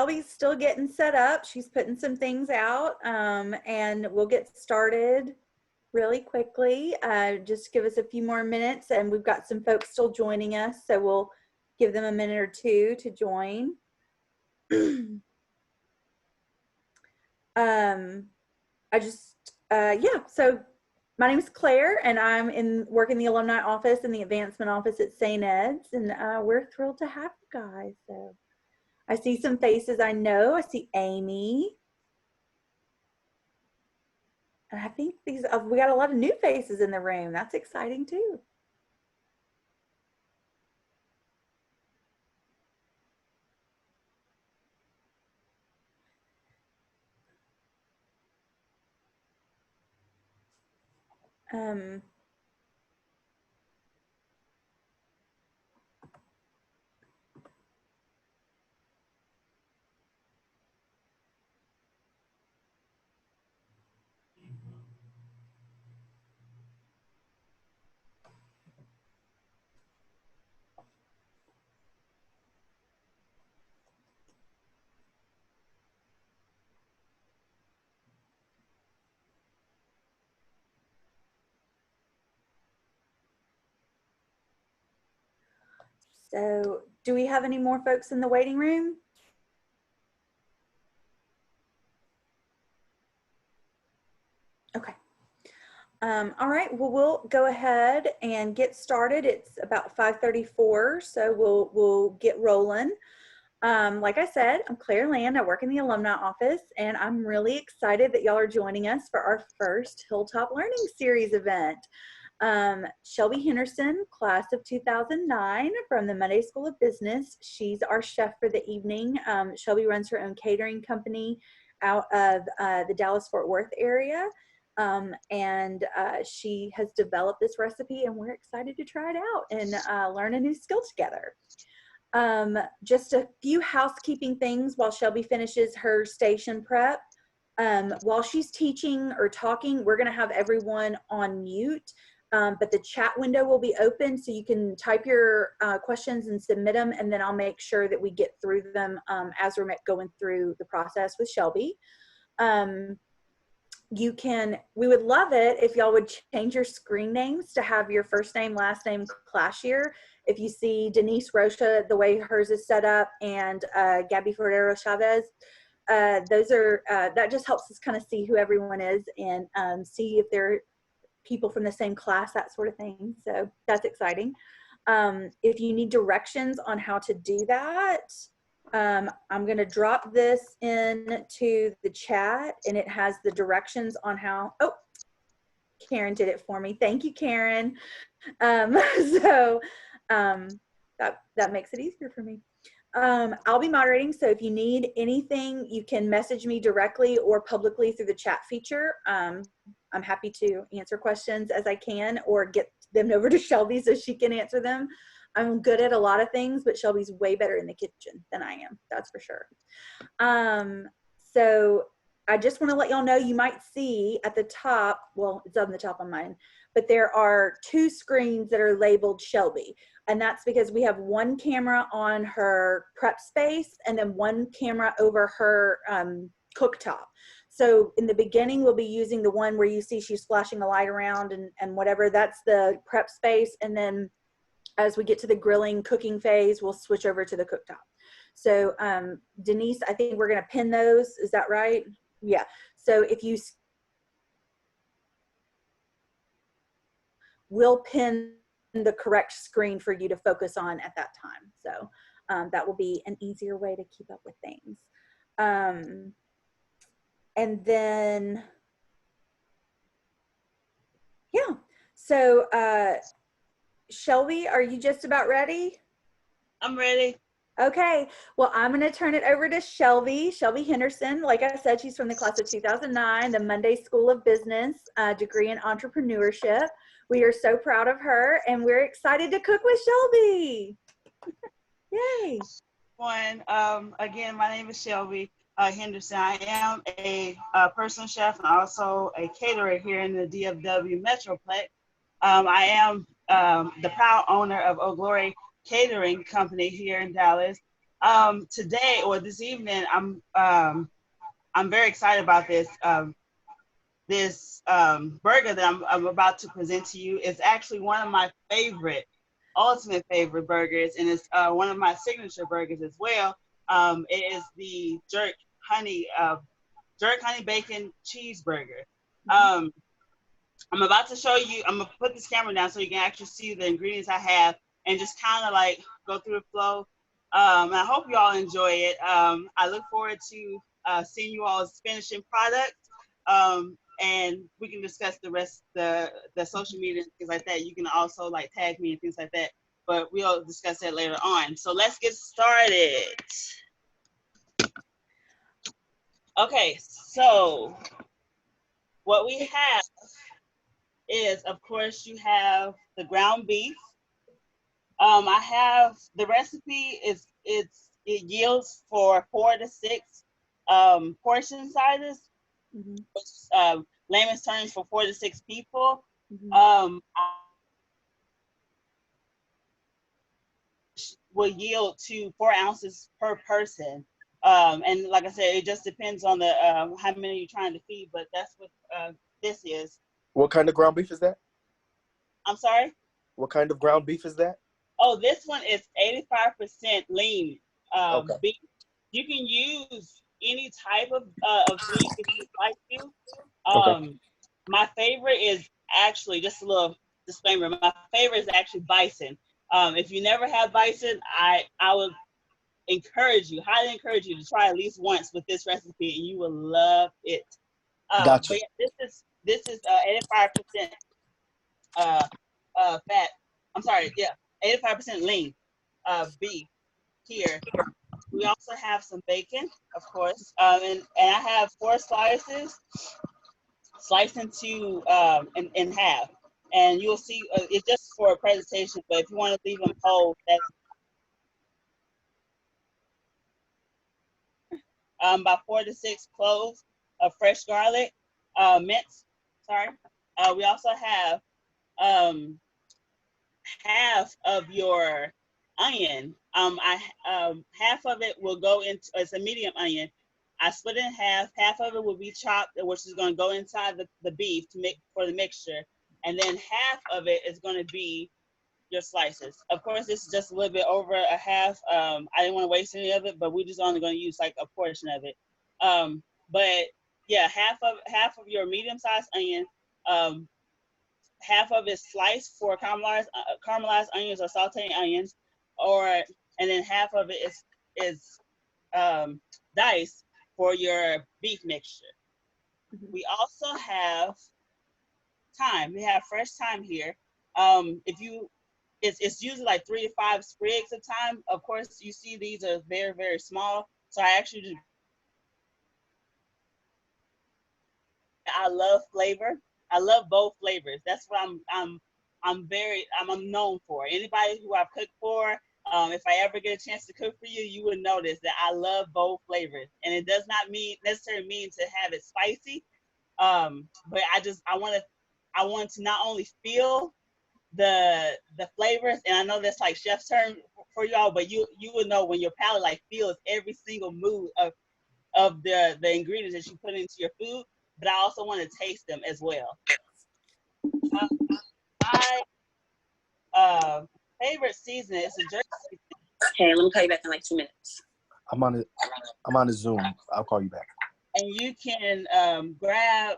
Shelby's still getting set up. She's putting some things out, and we'll get started really quickly. Just give us a few more minutes, and we've got some folks still joining us, so we'll give them a minute or two to join. So my name is Claire, and I'm work in the alumni office and the advancement office at St. Ed's, and we're thrilled to have you guys. So I see some faces I know. I see Amy. And I think we got a lot of new faces in the room. That's exciting too. So do we have any more folks in the waiting room? Okay. All right, well, we'll go ahead and get started. It's about 5:34, so we'll get rolling. Like I said, I'm Claire Land. I work in the alumni office, and I'm really excited that y'all are joining us for our first Hilltop Learning Series event. Shelby Henderson, class of 2009 from the Monday School of Business. She's our chef for the evening. Shelby runs her own catering company out of the Dallas-Fort Worth area. She has developed this recipe, and we're excited to try it out and learn a new skill together. Just a few housekeeping things while Shelby finishes her station prep. While she's teaching or talking, we're going to have everyone on mute. But the chat window will be open, so you can type your questions and submit them, and then I'll make sure that we get through them as we're going through the process with Shelby. We would love it if y'all would change your screen names to have your first name, last name, class year. If you see Denise Rocha, the way hers is set up, and Gabby Ferrero Chavez, that just helps us kind of see who everyone is and see if they're people from the same class, that sort of thing. So that's exciting. If you need directions on how to do that, I'm going to drop this into the chat, and it has the directions on how. Oh, Karen did it for me. Thank you, Karen. That makes it easier for me. I'll be moderating, so if you need anything, you can message me directly or publicly through the chat feature. I'm happy to answer questions as I can or get them over to Shelby so she can answer them. I'm good at a lot of things, but Shelby's way better in the kitchen than I am, that's for sure. So I just want to let y'all know, you might see at the top, well, it's on the top on mine, but there are two screens that are labeled Shelby. And that's because we have one camera on her prep space and then one camera over her cooktop. So in the beginning, we'll be using the one where you see she's flashing a light around and whatever, that's the prep space. And then as we get to the grilling cooking phase, we'll switch over to the cooktop. So Denise, I think we're gonna pin those, is that right? Yeah, so if you, we'll pin the correct screen for you to focus on at that time. So that will be an easier way to keep up with things. And then, yeah, so Shelby, are you just about ready? I'm ready. Okay, well, I'm going to turn it over to Shelby Henderson. Like I said, she's from the class of 2009, the Monday School of Business, degree in entrepreneurship. We are so proud of her, and we're excited to cook with Shelby. Yay. Again, my name is Shelby Henderson. I am a personal chef and also a caterer here in the DFW Metroplex. I am the proud owner of Old Glory Catering Company here in Dallas. Today or this evening, I'm very excited about this. Burger that I'm about to present to you is actually one of my ultimate favorite burgers, and it's one of my signature burgers as well. It is the jerk honey bacon cheeseburger. I'm about to show you. I'm gonna put this camera down so you can actually see the ingredients I have, and just kind of like go through the flow. And I hope you all enjoy it. I look forward to seeing you all's finishing product. And we can discuss the rest, the social media and things like that. You can also like tag me and things like that, but we'll discuss that later on. So let's get started. Okay, so what we have is, of course, you have the ground beef. I have the recipe it yields for 4 to 6 portion sizes, which layman's terms for 4 to 6 people. Will yield to 4 ounces per person. And like I said, it just depends on the how many you're trying to feed, but that's what this is. What kind of ground beef is that? I'm sorry? What kind of ground beef is that? Oh, this one is 85% lean Okay. beef. You can use any type of beef if you like to. Okay. My favorite is actually, just a little disclaimer, my favorite is actually bison. If you never have bison, I would highly encourage you to try at least once with this recipe, and you will love it. Gotcha. But yeah, this is 85% fat. I'm sorry, yeah, 85% lean beef here. We also have some bacon, of course, and I have 4 slices sliced into in half. And you'll see it's just for a presentation, but if you want to leave them whole, that's about 4 to 6 cloves of fresh garlic, minced. Sorry. We also have half of your onion. Half of it will go into, it's a medium onion. I split it in half. Half of it will be chopped, which is going to go inside the beef to make for the mixture, and then half of it is going to be your slices. Of course, this is just a little bit over a half. I didn't want to waste any of it, but we're just only going to use like a portion of it. But yeah, half of your medium-sized onion, half of it sliced for caramelized onions or sauteing onions, and then half of it is diced for your beef mixture. We also have thyme. We have fresh thyme here. It's usually like 3 to 5 sprigs of thyme. Of course, you see these are very, very small. So I actually just, I love flavor. I love both flavors. That's what I'm known for. Anybody who I've cooked for, if I ever get a chance to cook for you, you would notice that I love both flavors. And it does not necessarily mean to have it spicy. But I want to not only feel the flavors, and I know that's like chef's term for y'all, but you would know when your palate like feels every single mood of the ingredients that you put into your food, but I also want to taste them as well. My favorite seasoning is a jerk seasoning. Okay, let me call you back in like 2 minutes. I'm on a Zoom. I'll call you back. And you can grab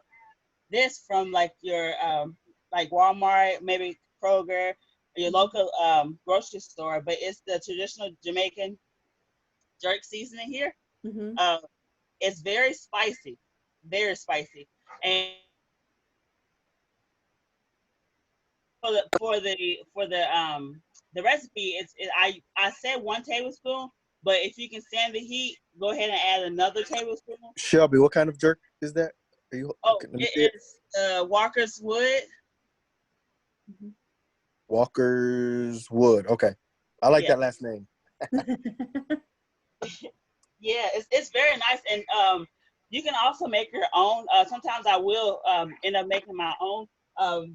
this from like your like Walmart, maybe Kroger, your local grocery store, but it's the traditional Jamaican jerk seasoning here. It's very spicy, and for the recipe, I said 1 tablespoon, but if you can stand the heat, go ahead and add another tablespoon. Shelby, what kind of jerk is that? It is Walker's Wood. Walker's Wood. Okay, I like that last name. Yeah, it's very nice, and you can also make your own. Sometimes I will end up making my own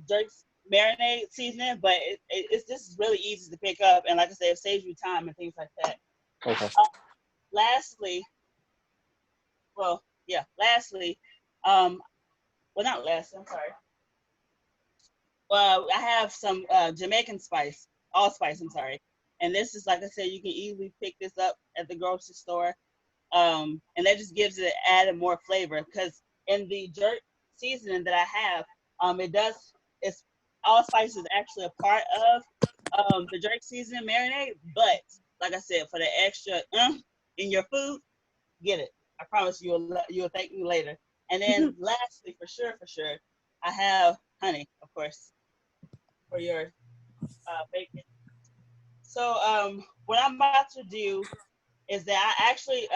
jerk marinade seasoning, but it's just really easy to pick up, and like I said, it saves you time and things like that. Okay. Lastly, well, not last, I'm sorry. Well, I have some Jamaican spice, allspice, I'm sorry. And this is, like I said, you can easily pick this up at the grocery store. And that just gives it added more flavor, because in the jerk seasoning that I have, it's allspice is actually a part of the jerk seasoning marinade. But like I said, for the extra in your food, get it. I promise you'll thank me later. And then lastly, for sure, I have honey, of course, for your bacon. So what I'm about to do is that I actually,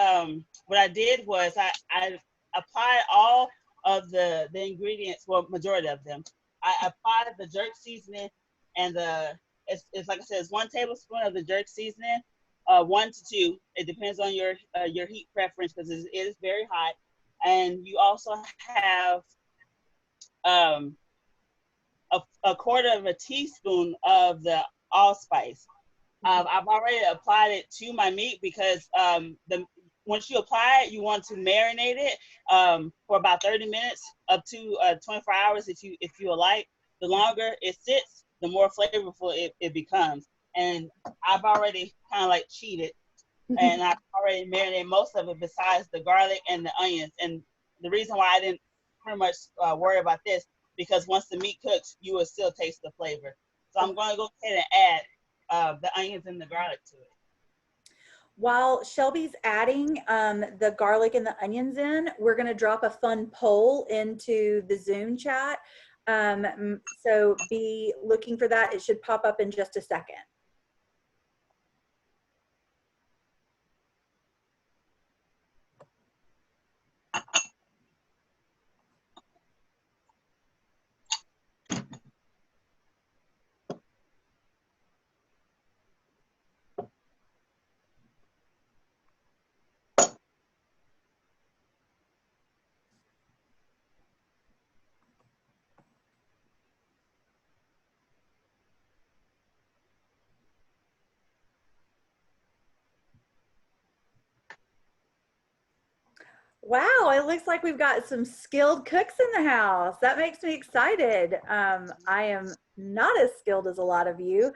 what I did was I applied all of the ingredients, well, majority of them. I applied the jerk seasoning and it's like I said, it's 1 tablespoon of the jerk seasoning, 1 to 2. It depends on your heat preference, because it is very hot. And you also have a quarter of a teaspoon of the allspice. I've already applied it to my meat, because once you apply it, you want to marinate it for about 30 minutes up to 24 hours if you like. The longer it sits, the more flavorful it becomes. And I've already kind of like cheated, and I've already marinated most of it besides the garlic and the onions. And the reason why I didn't pretty much worry about this, because once the meat cooks, you will still taste the flavor. So I'm going to go ahead and add the onions and the garlic to it. While Shelby's adding the garlic and the onions in, we're going to drop a fun poll into the Zoom chat. So be looking for that. It should pop up in just a second. Wow, it looks like we've got some skilled cooks in the house. That makes me excited. I am not as skilled as a lot of you.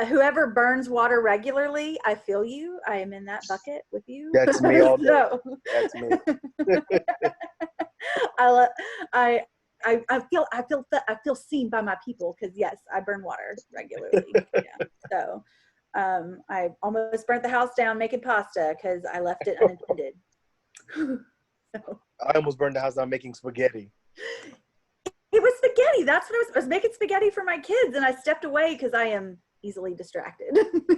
Whoever burns water regularly, I feel you. I am in that bucket with you. That's me all day. That's me. I feel seen by my people, because yes, I burn water regularly. Yeah. So I almost burnt the house down making pasta because I left it unattended. So. I almost burned the house down making spaghetti. It was spaghetti. That's what I was making spaghetti for my kids, and I stepped away because I am easily distracted.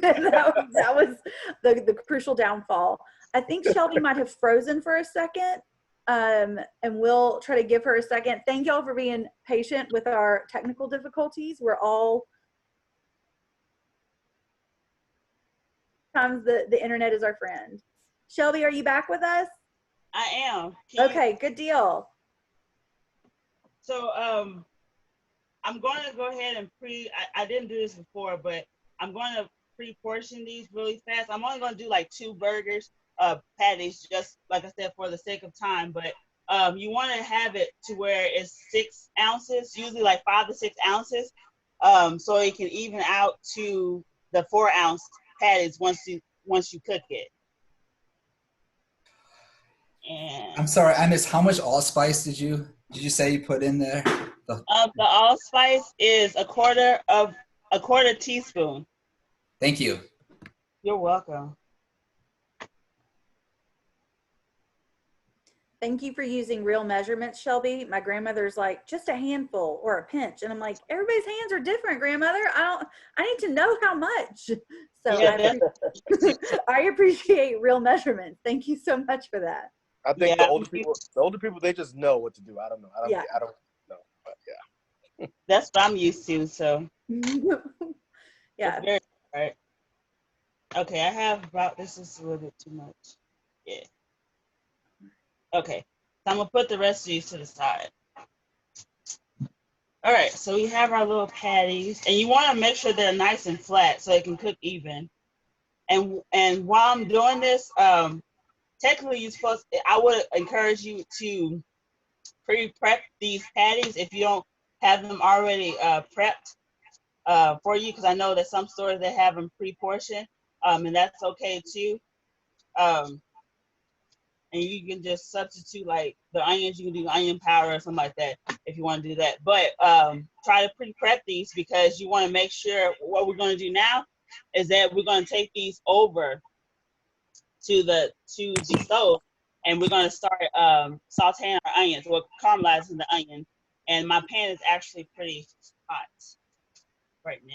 that was the crucial downfall. I think Shelby might have frozen for a second, and we'll try to give her a second. Thank y'all for being patient with our technical difficulties. We're all sometimes the internet is our friend. Shelby, are you back with us? I am. Okay, good deal. So I'm going to go ahead and I didn't do this before, but I'm going to pre-portion these really fast. I'm only going to do like 2 burgers, patties, just like I said, for the sake of time. But you want to have it to where it's 6 ounces, usually like 5 to 6 ounces, so it can even out to the 4-ounce patties once you cook it. And I'm sorry, I missed. How much allspice did you say you put in there? The allspice is a quarter teaspoon. Thank you. You're welcome. Thank you for using real measurements, Shelby. My grandmother's like, just a handful or a pinch. And I'm like, everybody's hands are different, grandmother. I need to know how much. So yeah. I appreciate real measurements. Thank you so much for that. I think the older people, they just know what to do. I don't know. I don't know. But yeah. That's what I'm used to. So yeah. Very, right. Okay, I have about, this is a little bit too much. Yeah. Okay, so I'm gonna put the rest of these to the side. All right, so we have our little patties, and you want to make sure they're nice and flat so it can cook even. And while I'm doing this, technically I would encourage you to pre-prep these patties if you don't have them already prepped for you, because I know that some stores they have them pre-portioned, and that's okay too. And you can just substitute like the onions. You can do onion powder or something like that if you want to do that. But try to pre-prep these, because you want to make sure what we're going to do now is that we're going to take these over to the stove, and we're going to start sauteing our onions, or caramelizing the onion. And my pan is actually pretty hot right now,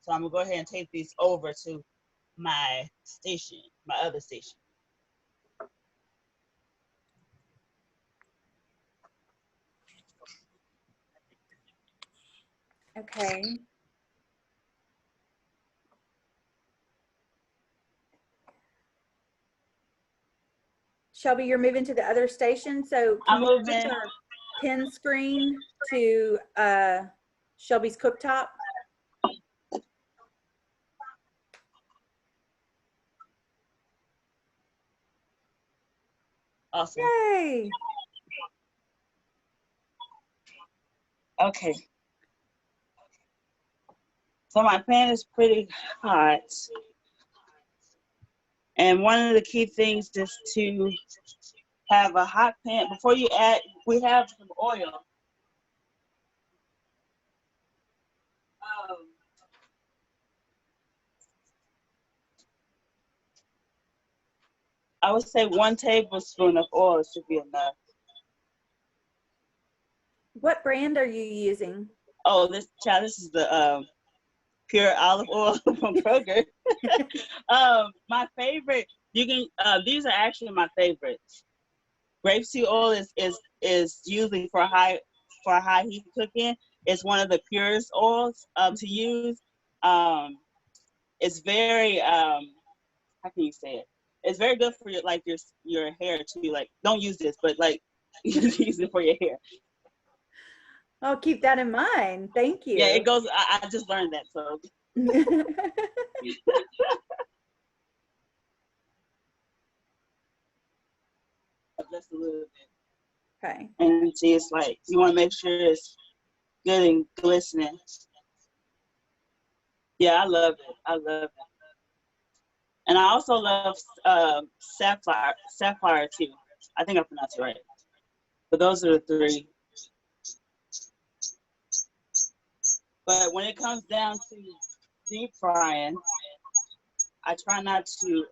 so I'm gonna go ahead and take these over to my station, my other station. Okay. Shelby, you're moving to the other station, so can I'm you moving. switch our pin screen to Shelby's cooktop? Awesome. Yay! Okay. So my pan is pretty hot. And one of the key things is to have a hot pan. Before you add, we have some oil. I would say 1 tablespoon of oil should be enough. What brand are you using? Oh, this is the pure olive oil from Kroger. My favorite, you can these are actually my favorites. Grapeseed oil is usually for high heat cooking. It's one of the purest oils to use. It's very how can you say it? It's very good for your hair too. Like, don't use this, but like you can use it for your hair. I'll keep that in mind. Thank you. Yeah, it goes. I just learned that, so. Just a little bit. Okay. And see, it's like you want to make sure it's good and glistening. Yeah, I love it. I love it. And I also love sapphire too. I think I pronounced it right. But those are the 3. But when it comes down to deep frying, I try not to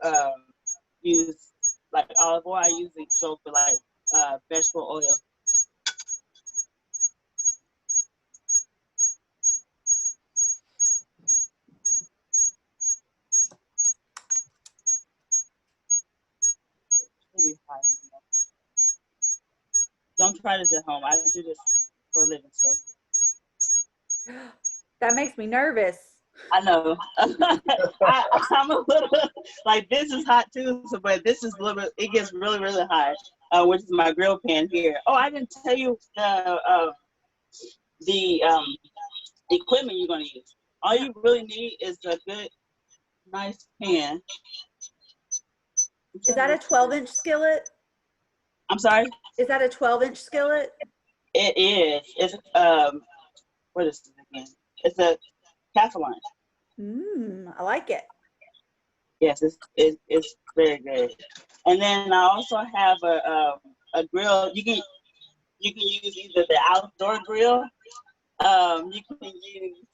use like olive oil. I usually go for like vegetable oil. Don't try this at home. I do this for a living, so. That makes me nervous. I know. I'm a little like, this is hot too, so, but this is a little bit. It gets really, really hot, which is my grill pan here. Oh, I didn't tell you the equipment you're going to use. All you really need is a good, nice pan. Is that a 12-inch skillet? I'm sorry? Is that a 12-inch skillet? It is. It's what is it again? It's a Catalan. I like it. Yes, it's very good. And then I also have a grill. You can use either the outdoor grill. You can use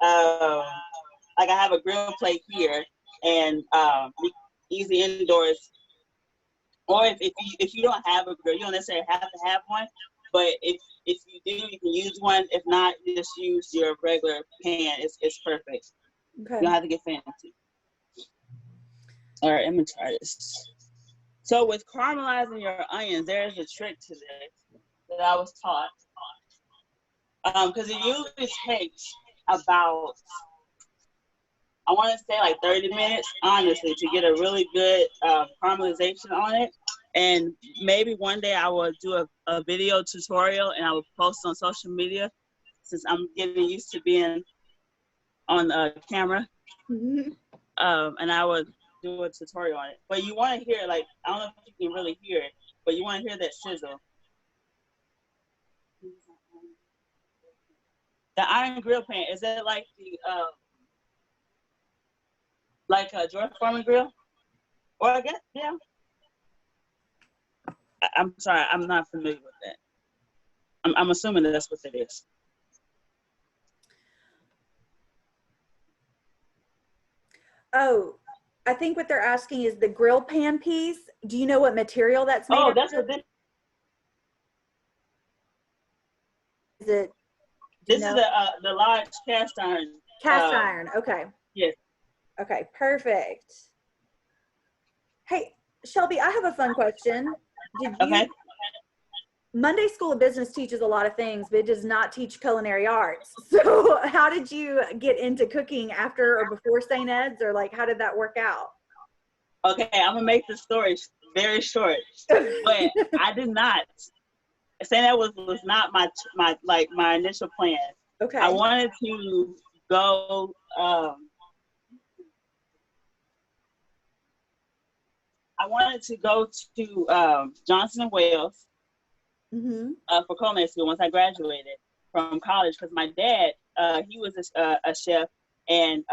like, I have a grill plate here, and easy indoors. Or if you don't have a grill, you don't necessarily have to have one. But if you do, you can use one. If not, you just use your regular pan. It's perfect. Okay. You don't have to get fancy. All right, let me try this. So with caramelizing your onions, there's a trick to this that I was taught. Because it usually takes about, I want to say like 30 minutes, honestly, to get a really good caramelization on it. And maybe one day I will do a video tutorial, and I will post on social media, since I'm getting used to being on camera. Mm-hmm. And I would do a tutorial on it. But you want to hear, like, I don't know if you can really hear it, but you want to hear that sizzle. The iron grill pan, is that like the like a George Foreman grill? Or I guess, yeah. I'm sorry, I'm not familiar with that. I'm assuming that's what it is. Oh, I think what they're asking is the grill pan piece. Do you know what material that's made Oh, of? that's what this is. It? This is the large cast iron. Cast iron. Okay. Yes. Okay. Perfect. Hey, Shelby, I have a fun question. Okay. Monday School of Business teaches a lot of things, but it does not teach culinary arts. So how did you get into cooking after or before St. Ed's, or like, how did that work out? Okay, I'm gonna make the story very short, but I did not. St. Ed's was not my initial plan. Okay. I wanted to go. I wanted to go to Johnson & Wales for culinary school once I graduated from college, because my dad, he was a chef, and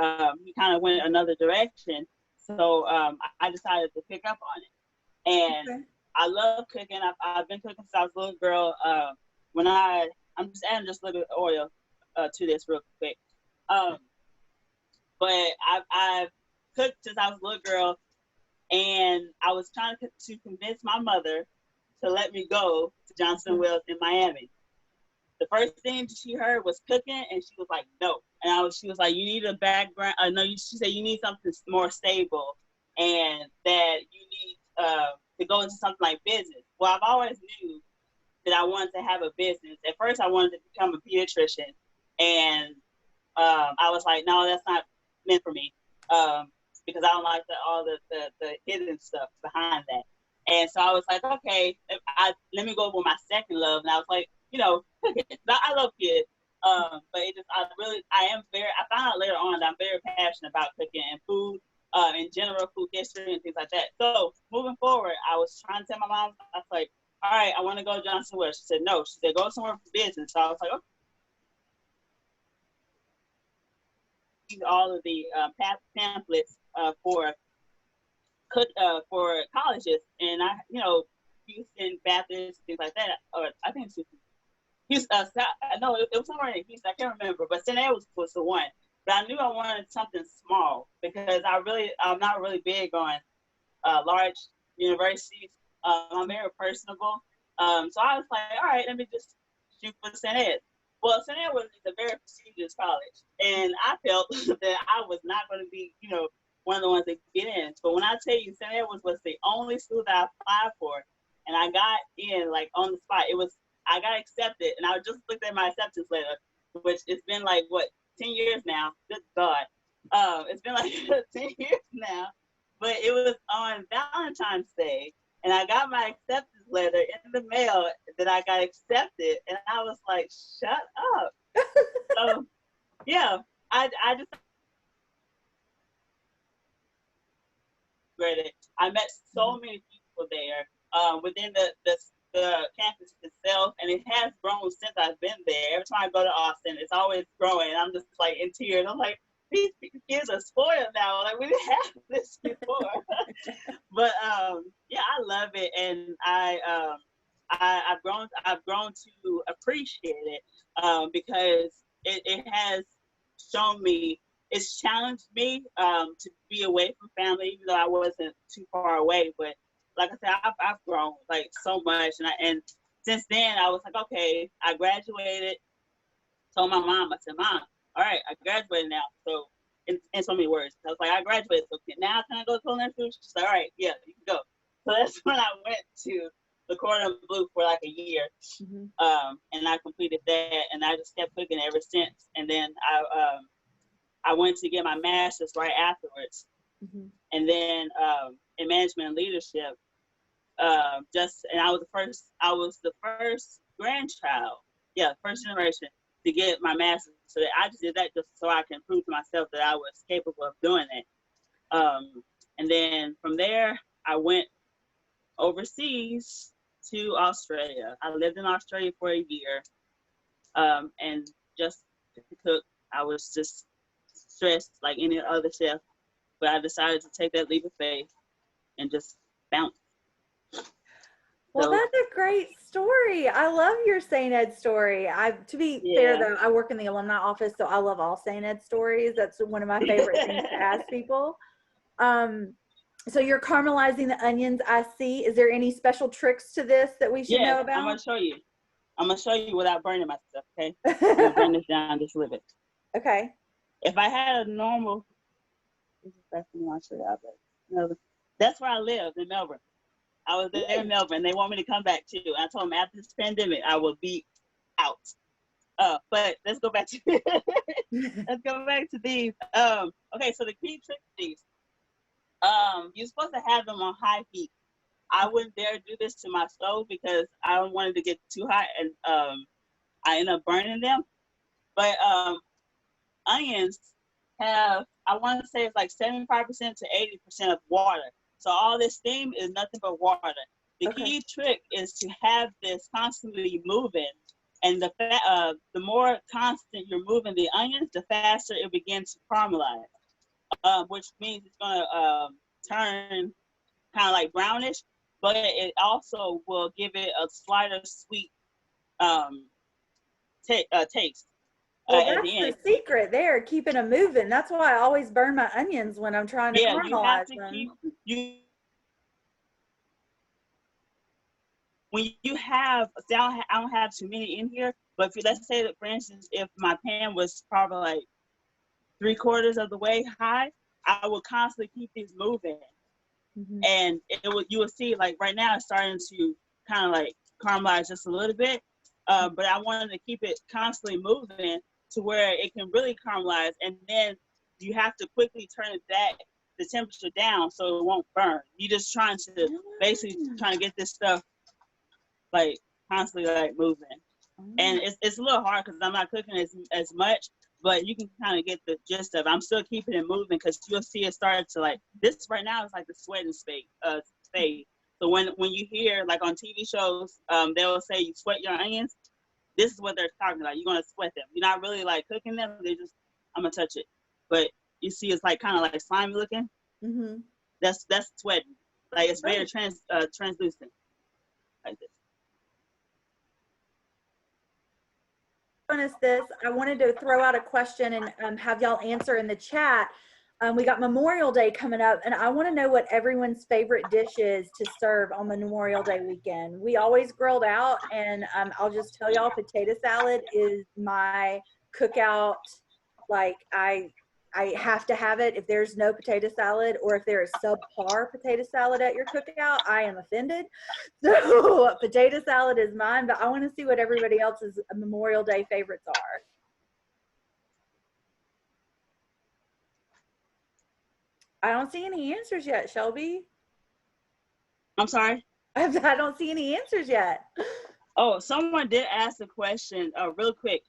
he kind of went another direction. So I decided to pick up on it. And I love cooking. I've been cooking since I was a little girl. I'm just adding just a little bit of oil to this real quick. But I've cooked since I was a little girl, and I was trying to convince my mother to let me go to Johnson & Wales in Miami. The first thing she heard was cooking, and she was like, no. And she was like, you need a background. She said, you need something more stable, and that you need to go into something like business. Well, I've always knew that I wanted to have a business. At first, I wanted to become a pediatrician, and I was like, no, that's not meant for me, because I don't like all the hidden stuff behind that. And so I was like, okay, let me go with my second love. And I was like, cooking. I love kids, but I found out later on that I'm very passionate about cooking and food in general, food history and things like that. So moving forward, I was trying to tell my mom, I was like, all right, I want to go to Johnson & Wales. She said, no. She said, go somewhere for business. So I was like, okay. All of the pamphlets for colleges, and Houston Baptist, things like that. Or I think it's Houston. No, it was somewhere in Houston. I can't remember, but St. Ed's was the one. But I knew I wanted something small, because I'm not really big on large universities. I'm very personable. So I was like, all right, let me just shoot for St. Ed's. Well, St. Ed's is a very prestigious college, and I felt that I was not going to be, one of the ones that get in. But when I tell you, St. Ed's was the only school that I applied for, and I got in like on the spot. I got accepted, and I just looked at my acceptance letter, which it's been like 10 years now. Good God, it's been like 10 years now. But it was on Valentine's Day, and I got my acceptance letter in the mail that I got accepted, and I was like, shut up. So, yeah, I just regret it. I met so many people there within the campus itself, and it has grown since I've been there. Every time I go to Austin, it's always growing. I'm just like in tears. I'm like, these kids are spoiled now. Like, we didn't have this before. But yeah, I love it, and I've grown to appreciate it because it has shown me, it's challenged me to be away from family, even though I wasn't too far away. But like I said, I've grown like so much, and since then I was like, okay, I graduated. Told my mom, I said, Mom, all right, I graduated now. So in so many words, I was like, I graduated. So now can I go to culinary school? She's like, all right, yeah, you can go. So that's when I went to the Cordon Bleu for like a year, and I completed that, and I just kept cooking ever since. And then I went to get my master's right afterwards, and then in management and leadership. And I was the first grandchild, first generation to get my master's. So I just did that just so I can prove to myself that I was capable of doing it. And then from there, I went overseas to Australia. I lived in Australia for a year, and just to cook. I was just stressed like any other chef, but I decided to take that leap of faith and just bounce. Well, So, that's a great story. I love your St. Ed story. To be fair though, I work in the alumni office, so I love all St. Ed stories. That's one of my favorite things to ask people. So you're caramelizing the onions, I see. Is there any special tricks to this that we should know about? I'm gonna show you. I'm gonna show you without burning myself. Okay, I'm gonna burn this down just a little bit. Okay. If I had a normal, that's where I live in Melbourne. I was there in Melbourne. They want me to come back too. I told them after this pandemic, I will be out. But let's go back to let's go back to these. Okay, so the key trick to these. You're supposed to have them on high heat. I wouldn't dare do this to my stove because I don't want it to get too hot, and I end up burning them. But onions have, I want to say it's like 75% to 80% of water. So all this steam is nothing but water. The key trick is to have this constantly moving, and the more constant you're moving the onions, the faster it begins to caramelize, which means it's gonna turn kind of like brownish, but it also will give it a slighter sweet taste. Well, that's the secret there, keeping them moving. That's why I always burn my onions when I'm trying to caramelize them. When you have, see, I don't have too many in here, but let's say that, for instance, if my pan was probably like 3/4 of the way high, I would constantly keep these moving. And you will see, like right now, it's starting to kind of like caramelize just a little bit, but I wanted to keep it constantly moving to where it can really caramelize, and then you have to quickly turn the temperature down so it won't burn. You're just trying to basically get this stuff like constantly like moving, and it's a little hard because I'm not cooking as much, but you can kind of get the gist of it. I'm still keeping it moving because you'll see it start to like this right now is like the sweating stage. So when you hear like on TV shows, they'll say you sweat your onions. This is what they're talking about. You're gonna sweat them. You're not really like cooking them. I'm gonna touch it, but you see it's like kind of like slimy looking. That's sweating. Like it's very translucent, like this. I wanted to throw out a question and have y'all answer in the chat. We got Memorial Day coming up, and I want to know what everyone's favorite dish is to serve on Memorial Day weekend. We always grilled out, and I'll just tell y'all, potato salad is my cookout. Like I have to have it. If there's no potato salad, or if there is subpar potato salad at your cookout, I am offended. So potato salad is mine, but I want to see what everybody else's Memorial Day favorites are. I don't see any answers yet, Shelby. I'm sorry? I don't see any answers yet. Oh, someone did ask a question real quick.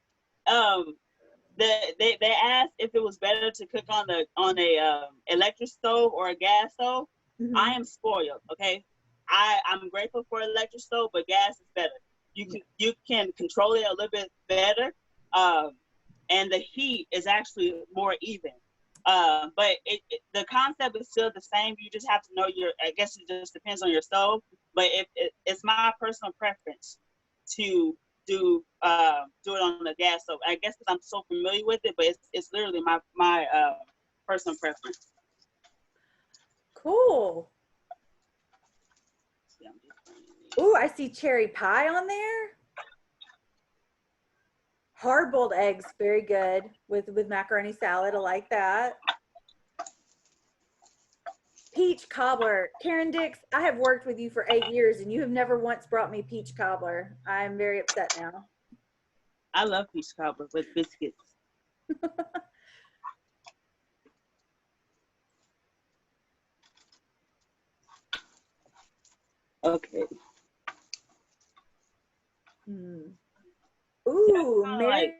They asked if it was better to cook on a electric stove or a gas stove. I am spoiled, okay? I'm grateful for electric stove, but gas is better. You can control it a little bit better, and the heat is actually more even. But the concept is still the same. You just have to know I guess it just depends on your stove. But it's my personal preference to do it on the gas stove. I guess because I'm so familiar with it, but it's literally my personal preference. Cool. Ooh, I see cherry pie on there. Hard-boiled eggs, very good with macaroni salad. I like that. Peach cobbler. Karen Dix, I have worked with you for 8 years, and you have never once brought me peach cobbler. I'm very upset now. I love peach cobbler with biscuits. Okay. Ooh, Mary.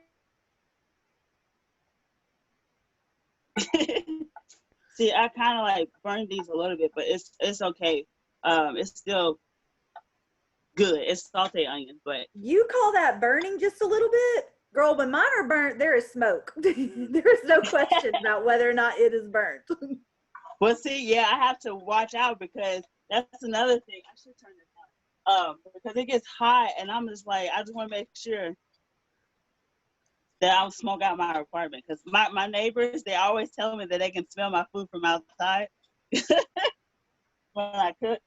See, I kind of like burned these a little bit, but it's okay. It's still good. It's sauteed onions, but you call that burning just a little bit? Girl, when mine are burnt, there is smoke. There is no question about whether or not it is burnt. well, see, yeah, I have to watch out because that's another thing. I should turn this on. Because it gets hot, and I'm just like, I just want to make sure that I don't smoke out my apartment. Because my neighbors, they always tell me that they can smell my food from outside when I cook.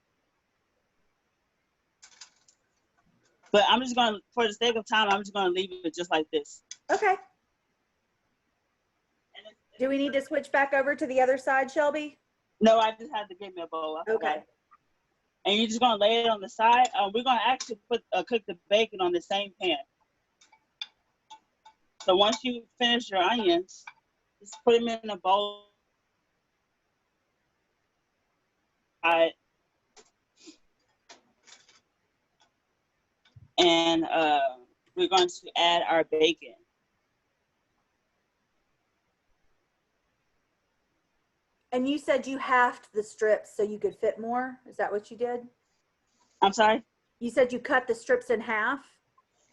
But I'm just going to, for the sake of time, I'm just going to leave it just like this. Okay. Do we need to switch back over to the other side, Shelby? No, I just had to give me a bowl. Okay. And you're just going to lay it on the side. We're going to actually cook the bacon on the same pan. So once you finish your onions, just put them in a bowl. And we're going to add our bacon. And you said you halved the strips so you could fit more? Is that what you did? I'm sorry? You said you cut the strips in half?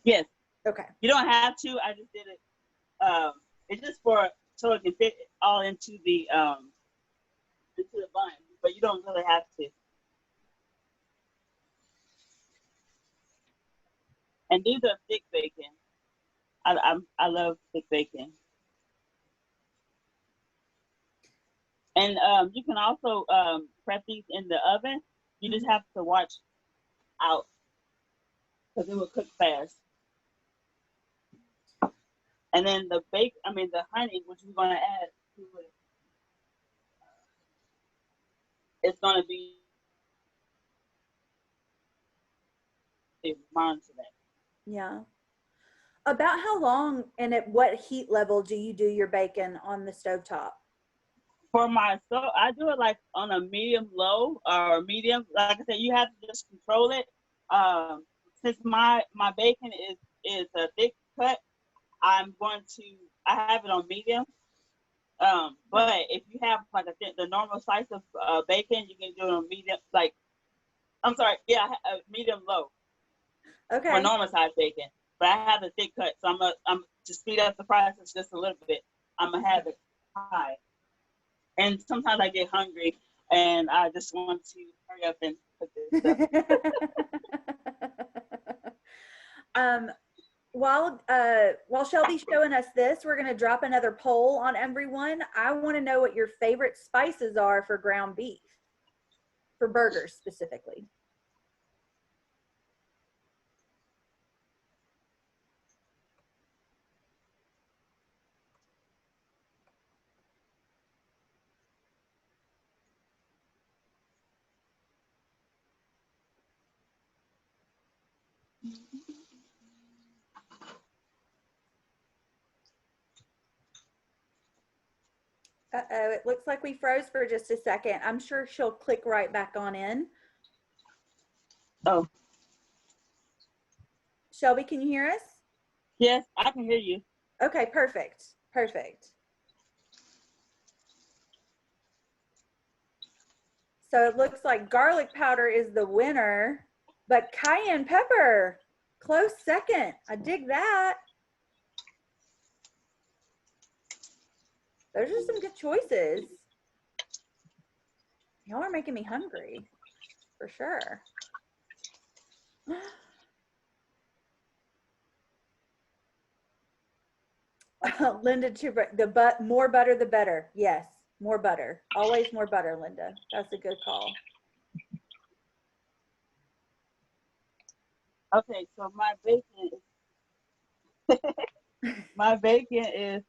Yes. Okay. You don't have to. I just did it. It's just so it can fit all into the bun, but you don't really have to. And these are thick bacon. I love thick bacon. And you can also prep these in the oven. You just have to watch out because it will cook fast. And then the honey, which we're going to add to it, it's going to be mine today. Yeah. About how long and at what heat level do you do your bacon on the stovetop? For myself, I do it like on a medium low or medium. Like I said, you have to just control it. Since my bacon is a thick cut, I have it on medium. But if you have like the normal slice of bacon, you can do it on medium. Medium low. Okay. For normal size bacon. But I have a thick cut, so I'm to speed up the process just a little bit. I'm gonna have it high. And sometimes I get hungry and I just want to hurry up and cook this stuff. While Shelby's showing us this, we're going to drop another poll on everyone. I want to know what your favorite spices are for ground beef, for burgers specifically. Uh-oh, it looks like we froze for just a second. I'm sure she'll click right back on in. Oh. Shelby, can you hear us? Yes, I can hear you. Okay, perfect. Perfect. So it looks like garlic powder is the winner, but cayenne pepper, close second. I dig that. Those are some good choices. Y'all are making me hungry, for sure. Linda, more butter the better. Yes, more butter. Always more butter, Linda. That's a good call. Okay, so my bacon is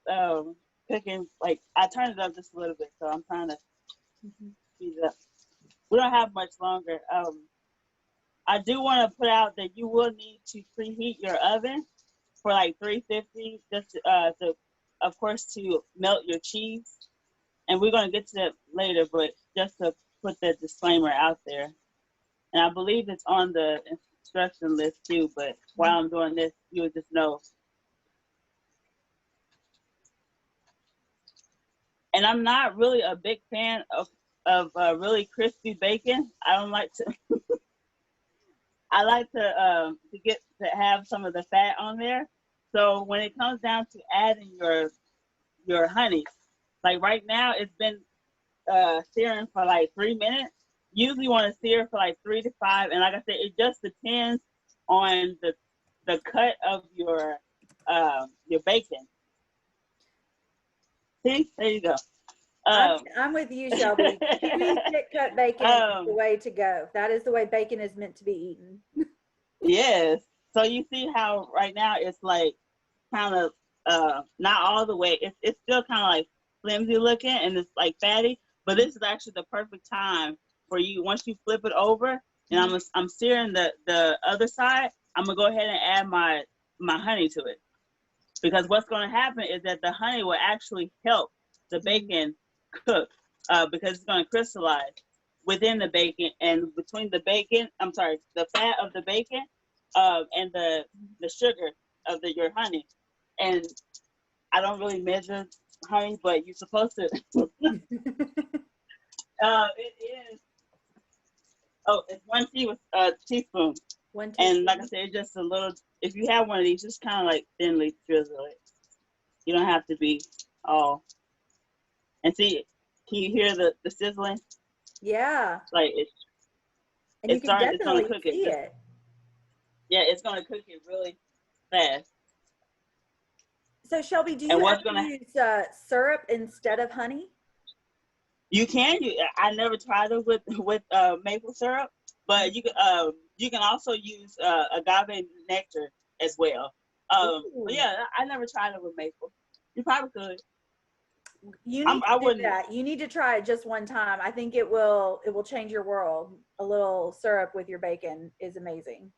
cooking, like I turned it up just a little bit, so I'm trying to speed it up. We don't have much longer. I do want to put out that you will need to preheat your oven for like 350, just to, of course, to melt your cheese. And we're going to get to that later, but just to put that disclaimer out there. And I believe it's on the instruction list too, but while I'm doing this, you would just know. And I'm not really a big fan of really crispy bacon. I don't like to. I like to have some of the fat on there. So when it comes down to adding your honey, like right now it's been searing for like 3 minutes. Usually you want to sear for like 3 to 5, and like I said, it just depends on the cut of your bacon. See, there you go. I'm with you, Shelby. Chewy, thick cut bacon is the way to go. That is the way bacon is meant to be eaten. Yes. So you see how right now it's like kind of not all the way. It's still kind of like flimsy looking and it's like fatty. But this is actually the perfect time for you. Once you flip it over, and I'm searing the other side, I'm gonna go ahead and add my honey to it. Because what's going to happen is that the honey will actually help the bacon cook because it's going to crystallize within the bacon and between the fat of the bacon and the sugar of your honey. And I don't really measure honey, but you're supposed to. It is. Oh, it's 1 teaspoon. 1 teaspoon. And like I said, it's just a little. If you have one of these, just kind of like thinly drizzle it. You don't have to be all. And see, can you hear the sizzling? Yeah. Like and you can definitely it's gonna cook see it. Yeah, it's gonna cook it really fast. So Shelby, do you ever use syrup instead of honey? You can. I never tried it with maple syrup, but you can also use agave nectar as well. But yeah, I never tried it with maple. You probably could. You need to do that. You need to try it just one time. I think it will change your world. A little syrup with your bacon is amazing.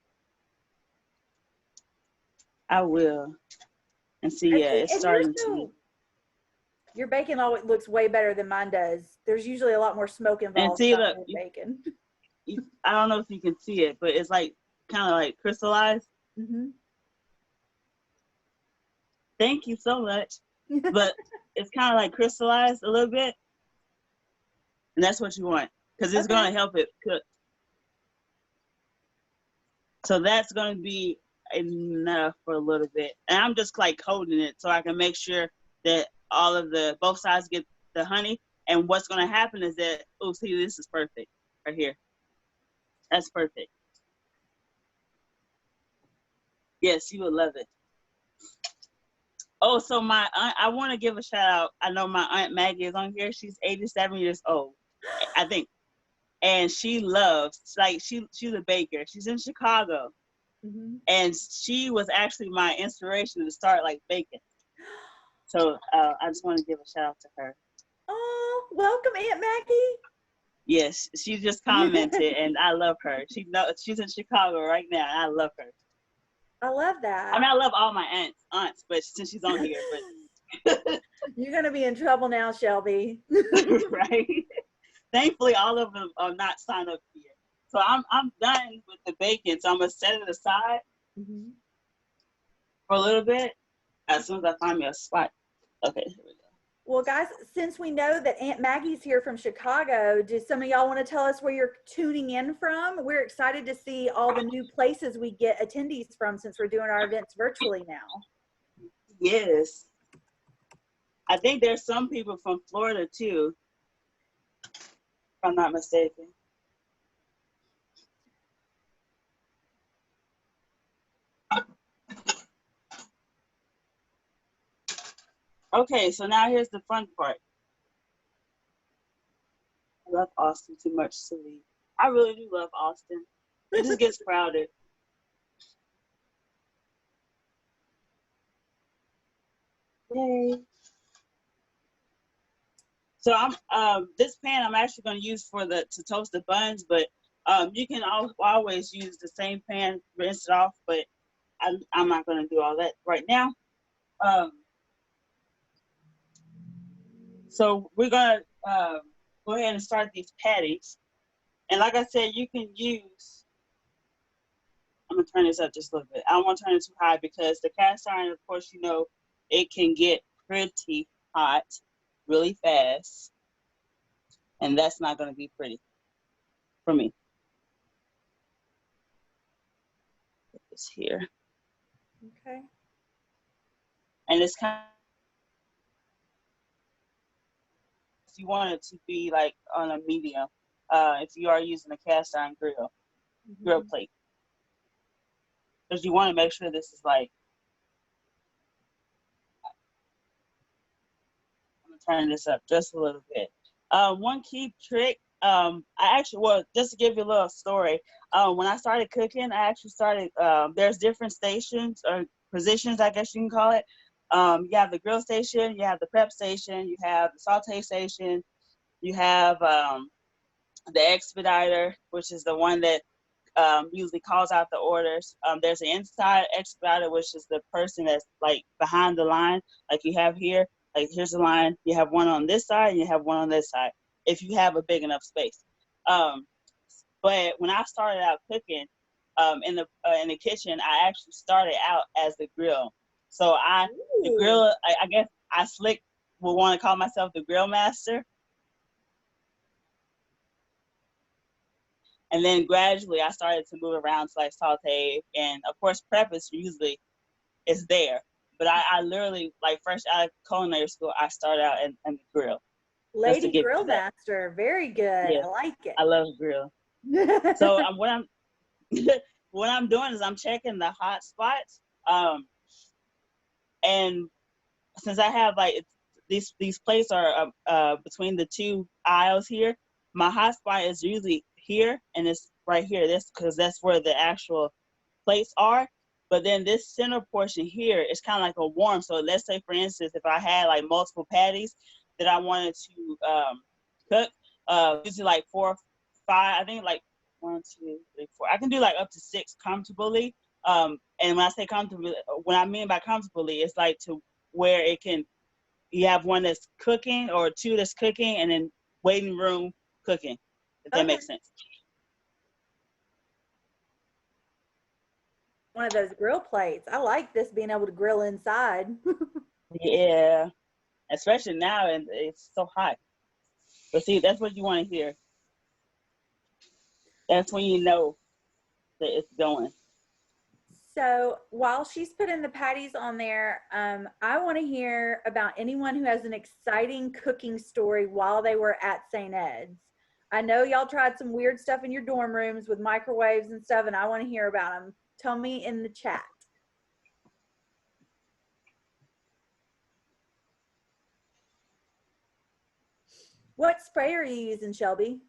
I will. And see, yeah, it's starting to. Your bacon always looks way better than mine does. There's usually a lot more smoke involved. And see, look, bacon. I don't know if you can see it, but it's like kind of like crystallized. Mm-hmm. Thank you so much. But it's kind of like crystallized a little bit, and that's what you want because it's going to help it cook. So that's going to be enough for a little bit, and I'm just like coating it so I can make sure that all of both sides get the honey. And what's going to happen is that, oh, see, this is perfect right here. That's perfect. Yes, you would love it. Oh, so my aunt, I want to give a shout out. I know my Aunt Maggie is on here. She's 87 years old, I think. And she loves, like, she's a baker. She's in Chicago. Mm-hmm. And she was actually my inspiration to start, like, baking. So I just want to give a shout out to her. Oh, welcome, Aunt Maggie. Yes, she just commented, and I love her. She's in Chicago right now, and I love her. I love that. I mean, I love all my aunts, but since she's on here, but you're gonna be in trouble now, Shelby. Right? Thankfully, all of them are not signed up here, so I'm done with the bacon. So I'm gonna set it aside for a little bit as soon as I find me a spot. Okay, here we go. Well, guys, since we know that Aunt Maggie's here from Chicago, do some of y'all want to tell us where you're tuning in from? We're excited to see all the new places we get attendees from since we're doing our events virtually now. Yes. I think there's some people from Florida, too, if I'm not mistaken. Okay, so now here's the fun part. I love Austin too much to leave. I really do love Austin. It just gets crowded. Yay. So this pan I'm actually going to use to toast the buns, but you can always use the same pan, rinse it off, but I'm not going to do all that right now. So we're going to go ahead and start these patties. And like I said, you can use, I'm going to turn this up just a little bit. I don't want to turn it too high because the cast iron, of course, it can get pretty hot really fast, and that's not going to be pretty for me. Put this here. Okay. And it's kind of, if you want it to be like on a medium, if you are using a cast iron grill plate, because you want to make sure this is like, I'm gonna turn this up just a little bit. One key trick, just to give you a little story, when I started cooking, I actually started, there's different stations or positions, I guess you can call it. You have the grill station, you have the prep station, you have the saute station, you have the expediter, which is the one that usually calls out the orders. There's an inside expediter, which is the person that's like behind the line, like you have here. Like here's the line. You have one on this side, and you have one on this side, if you have a big enough space. But when I started out cooking in the kitchen, I actually started out as the grill. So the grill, I guess I slick would want to call myself the grill master. And then gradually I started to move around to like saute, and of course prep is usually is there. But I literally, like fresh out of culinary school, I started out in the grill. Lady grill master, very good. Yeah, I like it. I love grill. So what I'm doing is I'm checking the hot spots. And since I have like these plates are between the two aisles here, my hot spot is usually here, and it's right here. This because that's where the actual plates are. But then this center portion here is kind of like a warm. So let's say, for instance, if I had like multiple patties that I wanted to cook, usually like 4 or 5, I think like 1, 2, 3, 4. I can do like up to 6 comfortably. And when I say comfortably, what I mean by comfortably, it's like to where it can, you have one that's cooking or 2 that's cooking, and then waiting room cooking, if that makes sense. One of those grill plates. I like this, being able to grill inside. Yeah, especially now, and it's so hot. But see, that's what you want to hear. That's when you know that it's going. So while she's putting the patties on there, I want to hear about anyone who has an exciting cooking story while they were at St. Ed's. I know y'all tried some weird stuff in your dorm rooms with microwaves and stuff, and I want to hear about them. Tell me in the chat. What spray are you using, Shelby?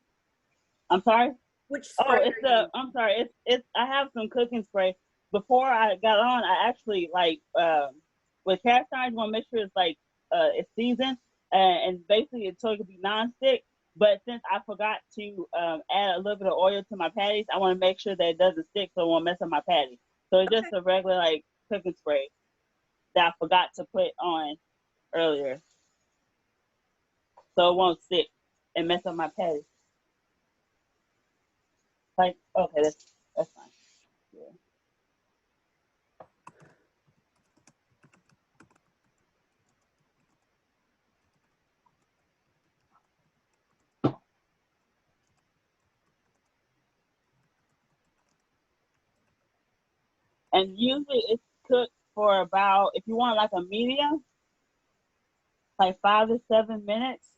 I'm sorry? Which spray I'm sorry, I have some cooking spray. Before I got on, I actually with cast iron, you want to make sure it's like it's seasoned, and basically so it could be non-stick. But since I forgot to add a little bit of oil to my patties, I want to make sure that it doesn't stick, so it won't mess up my patty. So it's just a regular like cooking spray that I forgot to put on earlier, so it won't stick and mess up my patty. Like, okay, that's fine. Yeah. And usually it's cooked for about, if you want like a medium, like 5 to 7 minutes.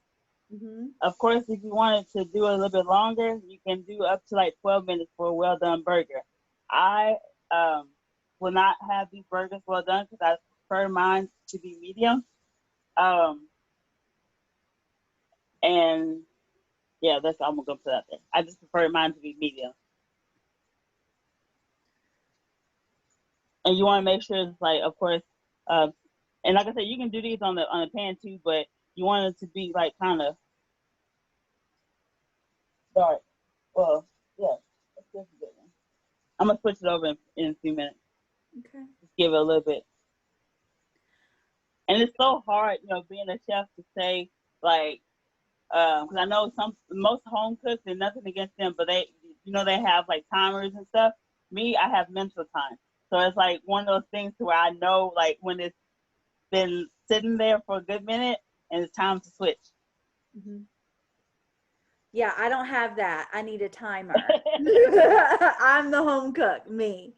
Mm-hmm. Of course, if you wanted to do a little bit longer, you can do up to like 12 minutes for a well done burger. I will not have these burgers well done because I prefer mine to be medium. And yeah, that's I'm gonna put out there. I just prefer mine to be medium. And you want to make sure it's like, of course, and like I said, you can do these on the pan too, but you want it to be like kind of dark. Well, yeah, that's a good one. I'm gonna switch it over in a few minutes. Okay. Just give it a little bit. And it's so hard, being a chef to say like, because I know most home cooks, and nothing against them, but they have like timers and stuff. Me, I have mental time. So it's like one of those things to where I know like when it's been sitting there for a good minute and it's time to switch. Yeah, I don't have that. I need a timer. I'm the home cook, me.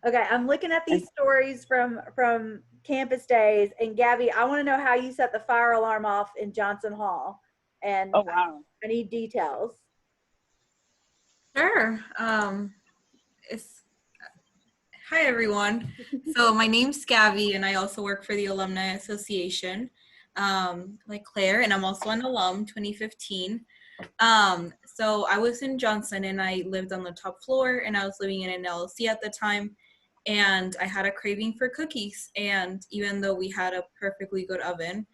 Okay, I'm looking at these stories from campus days, and Gabby, I want to know how you set the fire alarm off in Johnson Hall, and Oh wow! I need details. Sure. Hi everyone. So my name's Gabby, and I also work for the Alumni Association, like Claire, and I'm also an alum, 2015. So I was in Johnson, and I lived on the top floor, and I was living in an LLC at the time, and I had a craving for cookies. And even though we had a perfectly good oven,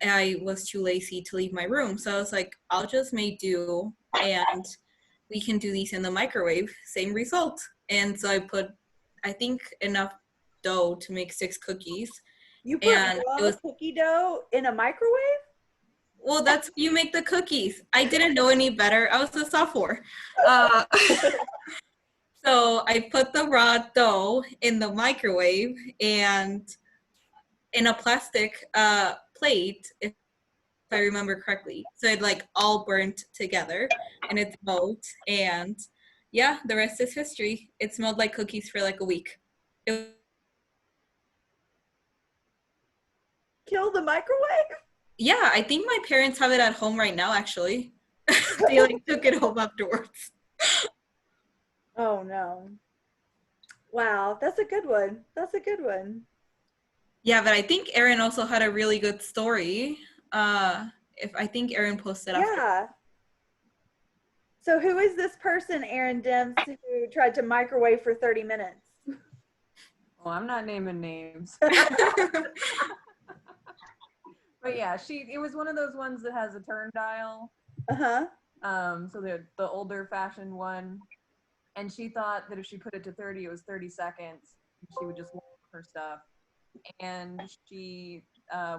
I was too lazy to leave my room. So I was like, I'll just make do, and we can do these in the microwave, same result. And so I put, I think, enough dough to make 6 cookies. You put raw cookie dough in a microwave? Well, that's you make the cookies. I didn't know any better. I was a sophomore. So I put the raw dough in the microwave and in a plastic plate, if I remember correctly. So it like all burnt together and it smoked, and yeah, the rest is history. It smelled like cookies for like a week. Kill the microwave? Yeah, I think my parents have it at home right now, actually. They like took it home afterwards. Oh no. Wow, that's a good one. That's a good one. Yeah, but I think Erin also had a really good story. If I think Erin posted after. Yeah. So who is this person, Erin Demps, who tried to microwave for 30 minutes? Well, I'm not naming names. But yeah, it was one of those ones that has a turn dial. Uh-huh. So the older fashioned one. And she thought that if she put it to 30, it was 30 seconds. She would just warm her stuff. And she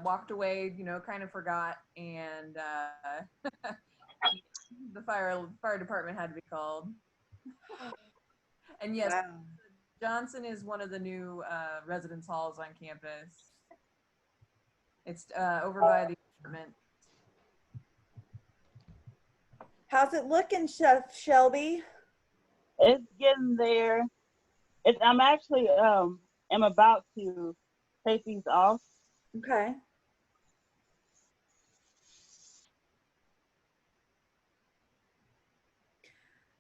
walked away, kind of forgot. And the fire department had to be called. And yes, wow. Johnson is one of the new residence halls on campus. It's over by the apartment. How's it looking, Chef Shelby? It's getting there. I'm actually am about to take these off. Okay.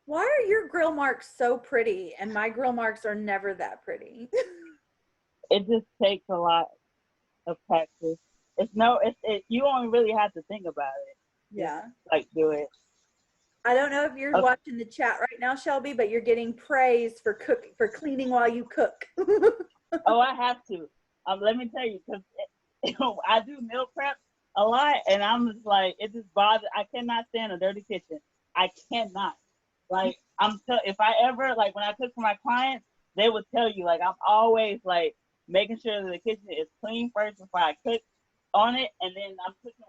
Why are your grill marks so pretty and my grill marks are never that pretty? It just takes a lot of practice. You only really have to think about it. Yeah. Like do it. I don't know if you're watching the chat right now, Shelby, but you're getting praise for cleaning while you cook. Oh, I have to. Let me tell you, because I do meal prep a lot, and I'm just like, it just bothers. I cannot stand a dirty kitchen. I cannot. Like, if I ever, like, when I cook for my clients, they would tell you, like, I'm always, like, making sure that the kitchen is clean first before I cook on it, and then I'm cooking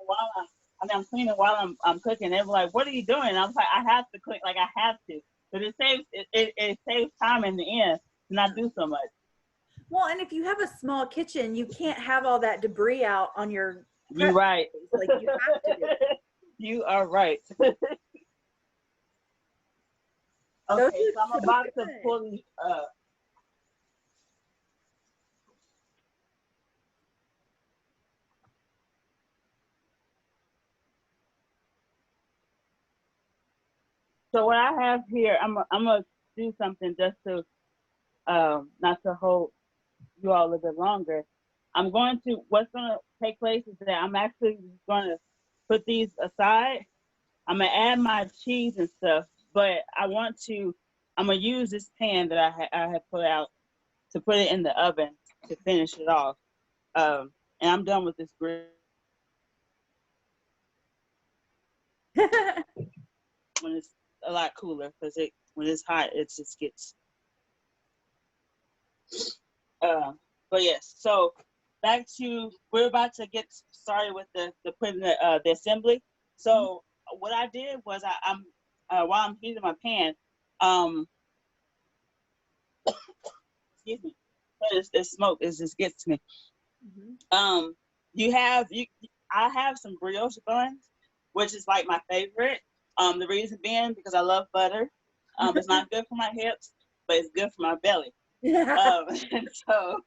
I'm cleaning while I'm cooking. They're like, "What are you doing?" And I'm like, "I have to clean. Like I have to." But it saves time in the end to not do so much. Well, and if you have a small kitchen, you can't have all that debris out on your. You're right. Like you have to do it. You are right. Okay, so I'm about to pull these up. So what I have here, I'm gonna do something just to not to hold you all a little bit longer. What's gonna take place is that I'm actually gonna put these aside. I'm gonna add my cheese and stuff, but I'm gonna use this pan that I have put out to put it in the oven to finish it off. And I'm done with this grill. When it's a lot cooler, because when it's hot, it just gets. But yes, so we're about to get started with the putting the assembly. So what I did was I'm while I'm heating my pan, excuse me, but it's smoke. It just gets to me. Mm-hmm. I have some brioche buns, which is like my favorite. The reason being because I love butter. It's not good for my hips, but it's good for my belly. And so,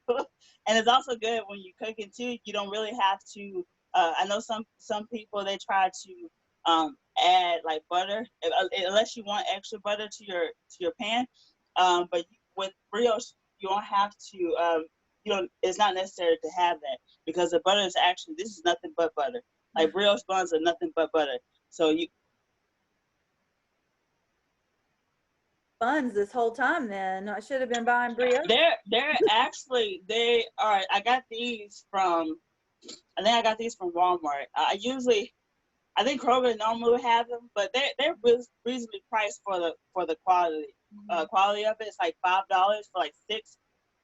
and it's also good when you cook it too. You don't really have to. I know some people, they try to add like butter unless you want extra butter to your pan. But with brioche, you don't have to. You don't. It's not necessary to have that because the butter is actually, this is nothing but butter. Like brioche buns are nothing but butter. So you buns this whole time then. I should have been buying brioche. they're actually, they are. I got these from. I think I got these from Walmart. I think Kroger normally would have them, but they're reasonably priced for the quality. Quality of it. It's like $5 for like 6.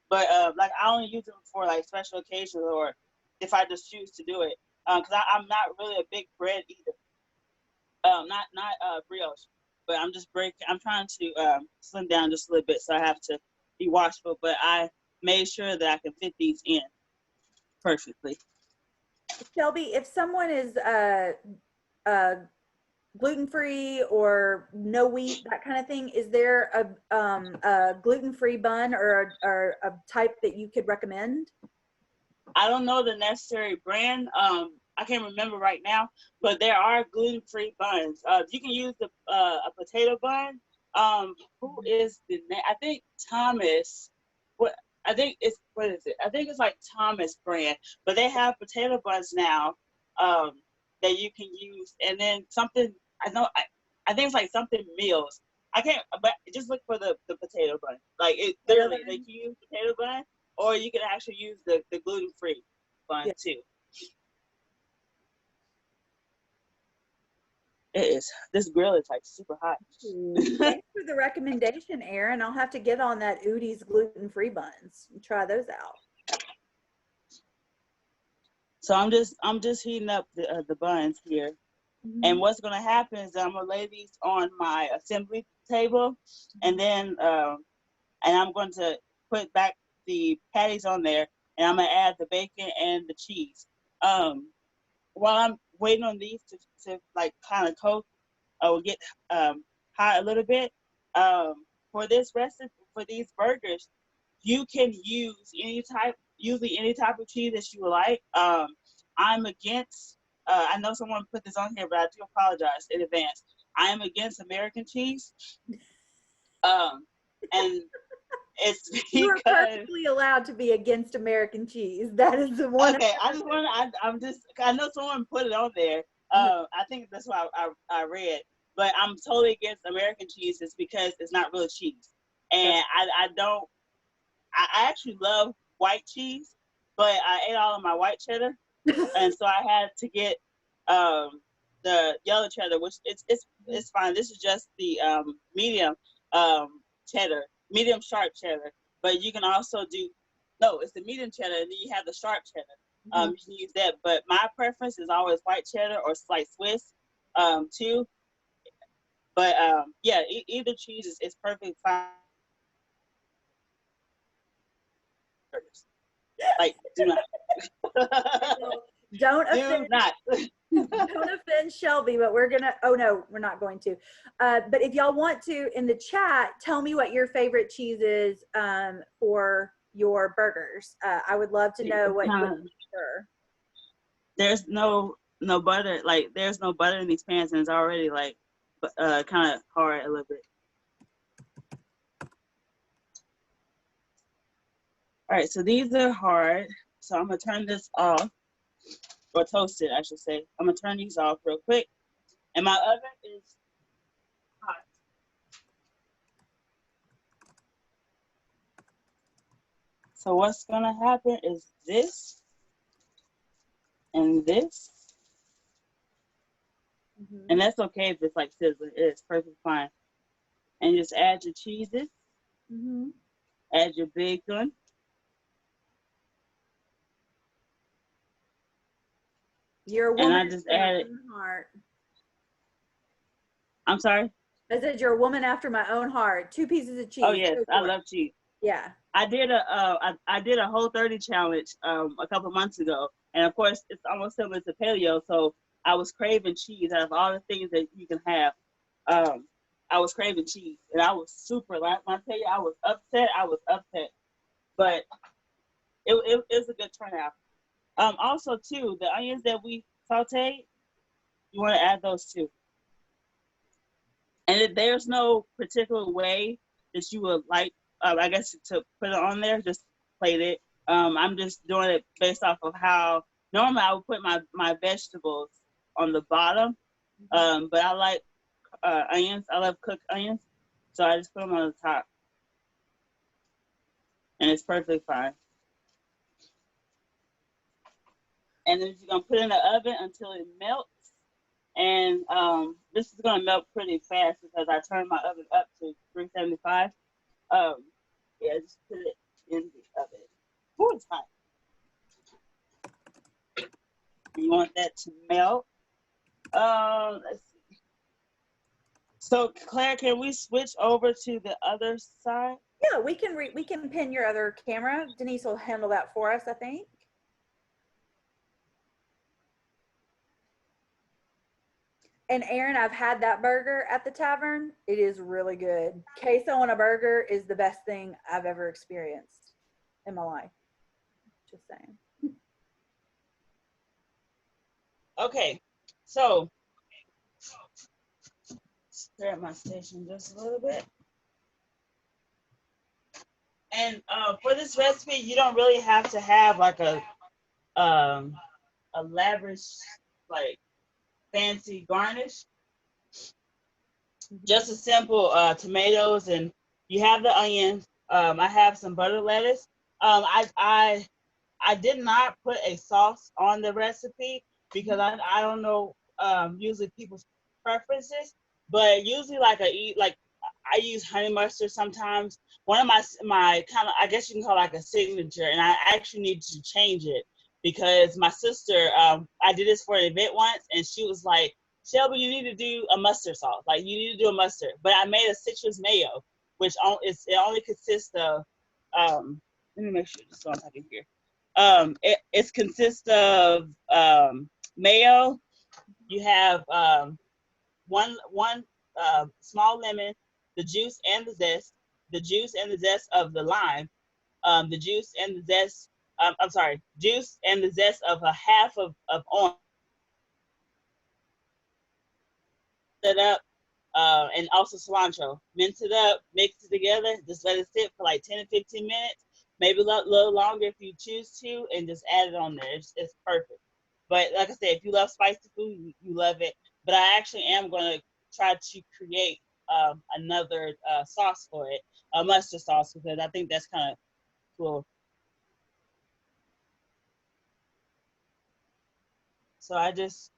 But like I only use them for like special occasions or if I just choose to do it. Because I'm not really a big bread eater. Not brioche, but I'm trying to slim down just a little bit, so I have to be watchful. But I made sure that I can fit these in perfectly. Shelby, if someone is gluten-free or no wheat, that kind of thing, is there a gluten-free bun or a type that you could recommend? I don't know the necessary brand. I can't remember right now, but there are gluten-free buns. You can use a potato bun. Who is the name? I think Thomas. What is it? I think it's like Thomas brand, but they have potato buns now that you can use. And then something I think it's like something meals. I can't, but just look for the potato bun. Like it literally, like you use potato bun, or you can actually use the gluten-free bun too. This grill is like super hot. Thanks for the recommendation, Erin. I'll have to get on that Udi's gluten-free buns and try those out. So I'm just heating up the buns here. And what's gonna happen is I'm gonna lay these on my assembly table, and then and I'm going to put back the patties on there, and I'm gonna add the bacon and the cheese. While I'm waiting on these to like kind of coat or get hot a little bit, for this recipe, for these burgers, you can use any type of cheese that you like. I'm against. I know someone put this on here, but I do apologize in advance. I am against American cheese, and it's because you are perfectly allowed to be against American cheese. That is the one. Okay, I know someone put it on there. I think that's why I read, but I'm totally against American cheese. It's because it's not real cheese, and I actually love white cheese, but I ate all of my white cheddar, and so I had to get the yellow cheddar, which it's fine. This is just the medium cheddar, medium sharp cheddar. But you can also it's the medium cheddar, and then you have the sharp cheddar. You can use that, but my preference is always white cheddar or like Swiss too. But yeah, either cheese is perfectly fine. Like, do not. Don't offend. Do not. Don't offend Shelby, but we're not going to. But if y'all want to, in the chat, tell me what your favorite cheese is for your burgers. I would love to know what you prefer. There's no butter. Like, there's no butter in these pans, and it's already like kind of hard a little bit. All right, so these are hard. So I'm gonna turn this off, or toast it, I should say. I'm gonna turn these off real quick, and my oven is hot. So what's gonna happen is this and this, and that's okay if it's like sizzling. It's perfectly fine. And just add your cheeses, add your bacon. You're a woman and I just after my added. own heart. I'm sorry? I said you're a woman after my own heart. 2 pieces of cheese. Oh yes, I love cheese. Yeah. I did a Whole 30 challenge a couple months ago, and of course it's almost similar to paleo. So I was craving cheese out of all the things that you can have. I was craving cheese, and I was super. Like when I tell you, I was upset. But it was a good turnout. Also too, the onions that we sauteed, you want to add those too. And there's no particular way that you would like, I guess, to put it on there. Just plate it. I'm just doing it based off of how normally I would put my vegetables on the bottom. But I like onions. I love cooked onions, so I just put them on the top, and it's perfectly fine. And then you're gonna put it in the oven until it melts. And this is gonna melt pretty fast because I turned my oven up to 375. Yeah, just put it in the oven. Oh, it's hot. You want that to melt. Let's see. So Claire, can we switch over to the other side? Yeah, we can pin your other camera. Denise will handle that for us, I think. And Aaron, I've had that burger at the tavern. It is really good. Queso on a burger is the best thing I've ever experienced in my life. Just saying. Okay, so stir up my station just a little bit. And for this recipe, you don't really have to have like a lavish, like fancy garnish. Just a simple tomatoes, and you have the onions. I have some butter lettuce. I did not put a sauce on the recipe because I don't know usually people's preferences, but usually like I use honey mustard sometimes. One of my kind of, I guess you can call it like a signature, and I actually need to change it because my sister, I did this for an event once, and she was like, Shelby, you need to do a mustard sauce. Like, you need to do a mustard. But I made a citrus mayo, which it only consists of, let me make sure just so I can hear. It consists of mayo. You have one small lemon, the juice and the zest of the lime, juice and the zest of a half of orange. It up, and also cilantro. Mince it up, mix it together, just let it sit for like 10 to 15 minutes, maybe a little longer if you choose to, and just add it on there. It's perfect. But like I said, if you love spicy food, you love it. But I actually am going to try to create another sauce for it, a mustard sauce, because I think that's kind of cool. So I just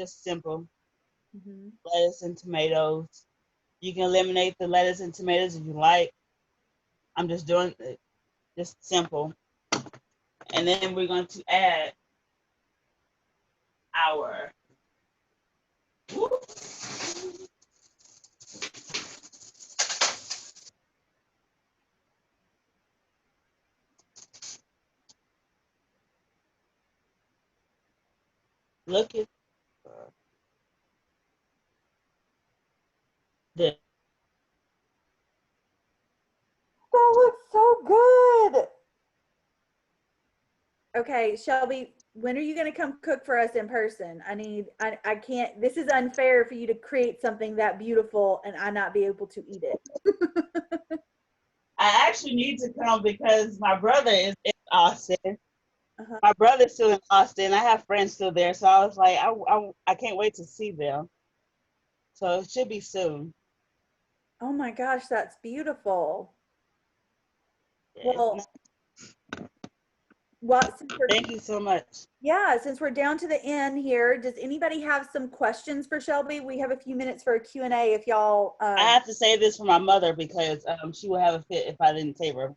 simple. Lettuce and tomatoes. You can eliminate the lettuce and tomatoes if you like. I'm just doing it just simple. And then we're going to add our look at this. That looks so good. Okay, Shelby, when are you going to come cook for us in person? I can't, this is unfair for you to create something that beautiful and I not be able to eat it. I actually need to come because my brother is in Austin. My brother's still in Austin. I have friends still there. So I was like, I can't wait to see them. So it should be soon. Oh my gosh, that's beautiful. Yeah, well, thank you so much. Yeah, since we're down to the end here, does anybody have some questions for Shelby? We have a few minutes for a Q&A if y'all... I have to say this for my mother because she would have a fit if I didn't save her.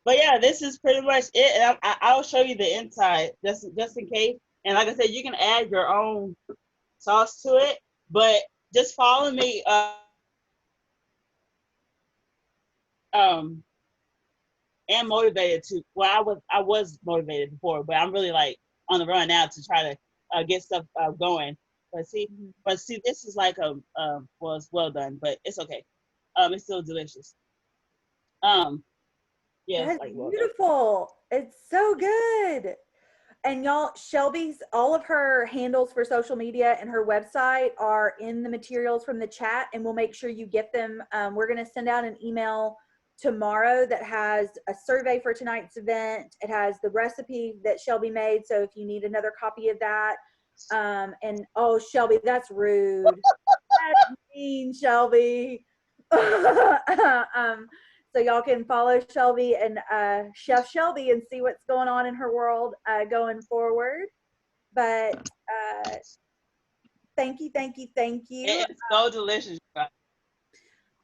But yeah, this is pretty much it. And I'll show you the inside just in case. And like I said, you can add your own sauce to it, but just follow me. am motivated to. Well, I was motivated before, but I'm really like on the run now to try to get stuff going. But see, this is like well, it's well done, but it's okay. It's still delicious. Yeah, That's it's like well beautiful. It's so good. And y'all, Shelby's, all of her handles for social media and her website are in the materials from the chat, and we'll make sure you get them. We're going to send out an email tomorrow that has a survey for tonight's event. It has the recipe that Shelby made, so if you need another copy of that. And oh, Shelby, that's rude. That's mean, Shelby. So y'all can follow Shelby and Chef Shelby and see what's going on in her world going forward. But thank you. It's so delicious.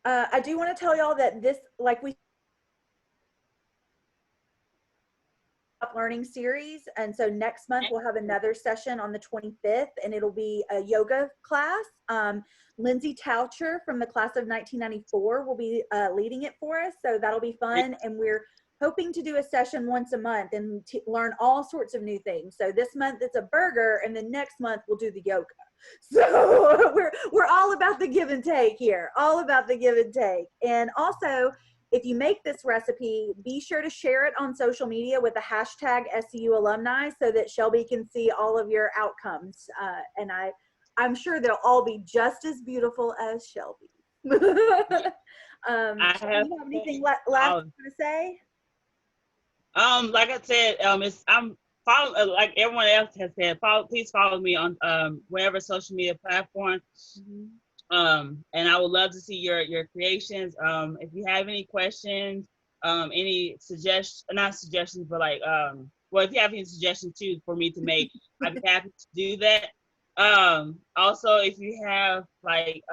I do want to tell y'all that this, like we Learning Series, and so next month we'll have another session on the 25th, and it'll be a yoga class. Lindsay Toucher from the class of 1994 will be leading it for us, so that'll be fun. And we're hoping to do a session once a month and learn all sorts of new things. So this month it's a burger, and then next month we'll do the yoga. So we're all about the give and take here, all about the give and take. And also, if you make this recipe, be sure to share it on social media with the hashtag SCU alumni so that Shelby can see all of your outcomes. And I'm sure they'll all be just as beautiful as Shelby. Do you have anything last to say? Like I said, I'm follow, like everyone else has said, please follow me on whatever social media platform. And I would love to see your creations. If you have any questions, any suggestions, not suggestions, but like, well, if you have any suggestions too for me to make, I'd be happy to do that. Also, if you have like,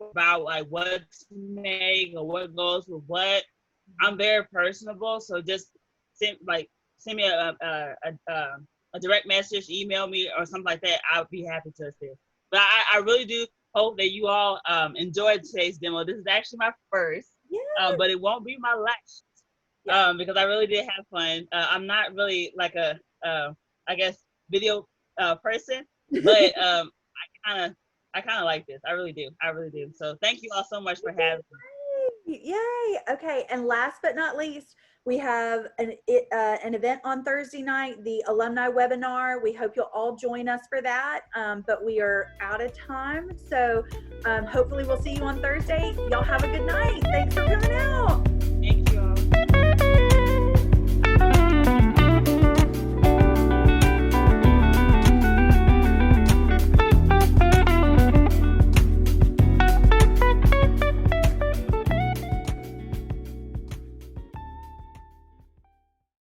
about like what to make or what goes with what, I'm very personable. So just send me a direct message, email me or something like that. I would be happy to assist. But I really do hope that you all enjoyed today's demo. This is actually my first, but it won't be my last, because I really did have fun. I'm not really like a, I guess, video person, but I kind of like this. I really do. So thank you all so much for having me. Yay! Okay, and last but not least, we have an event on Thursday night, the Alumni Webinar. We hope you'll all join us for that, but we are out of time. So hopefully we'll see you on Thursday. Y'all have a good night. Thanks for coming out.